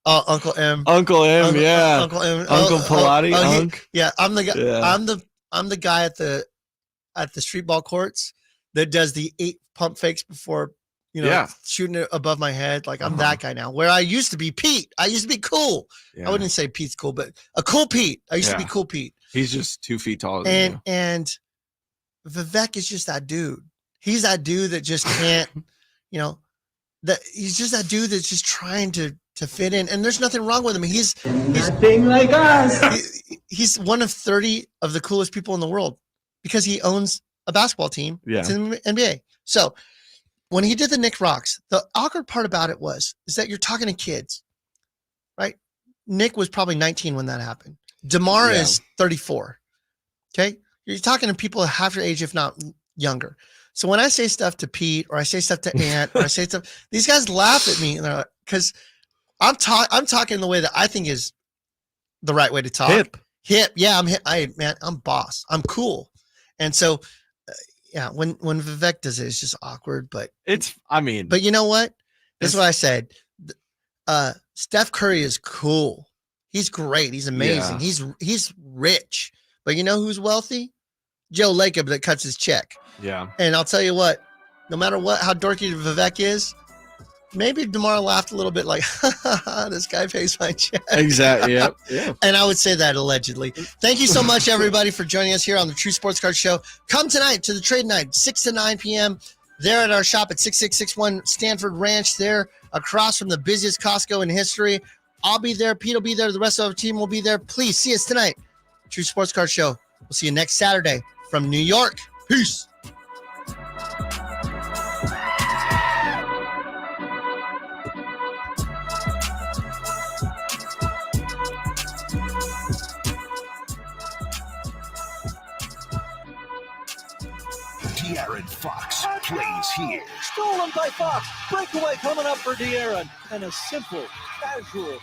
Oh, Uncle M. Uncle M, yeah. Uncle M. Uncle Pilati, Unc. Yeah, I'm the guy. Yeah. I'm the guy at the street ball courts that does the 8 pump fakes before shooting it above my head. Like, I'm that guy now. Where I used to be Pete. I used to be cool. Yeah. I wouldn't say Pete's cool, but a cool Pete. I used to be cool Pete. He's just 2 feet taller than you. And Vivek is just that dude. He's that dude that just can't, that he's just that dude that's just trying to fit in. And there's nothing wrong with him. He's Nothing like us. He's one of 30 of the coolest people in the world because he owns a basketball team. Yeah. It's in the NBA. So when he did the Nick Rocks, the awkward part about it is that you're talking to kids, right? Nick was probably 19 when that happened. DeMar is 34. Okay. You're talking to people half your age, if not younger. So when I say stuff to Pete or I say stuff to Ant or I say stuff, these guys laugh at me and they're like, because I'm talking the way that I think is the right way to talk. Hip. Yeah, I'm hip. I'm boss. I'm cool. And so, when Vivek does it, it's just awkward. But but you know what? This is what I said. Steph Curry is cool. He's great. He's amazing. Yeah. He's rich. But you know who's wealthy? Joe Lacob that cuts his check. Yeah. And I'll tell you what, no matter how dorky Vivek is, maybe DeMar laughed a little bit like, this guy pays my check. Exactly. Yeah. And I would say that allegedly. Thank you so much, everybody, for joining us here on the True Sports Card Show. Come tonight to the trade night, 6 to 9 p.m. there at our shop at 6661 Stanford Ranch, there across from the busiest Costco in history. I'll be there. Pete will be there. The rest of our team will be there. Please see us tonight. True Sports Card Show. We'll see you next Saturday from New York. Peace. De'Aaron Fox plays here. Stolen by Fox. Breakaway coming up for De'Aaron. And a simple, casual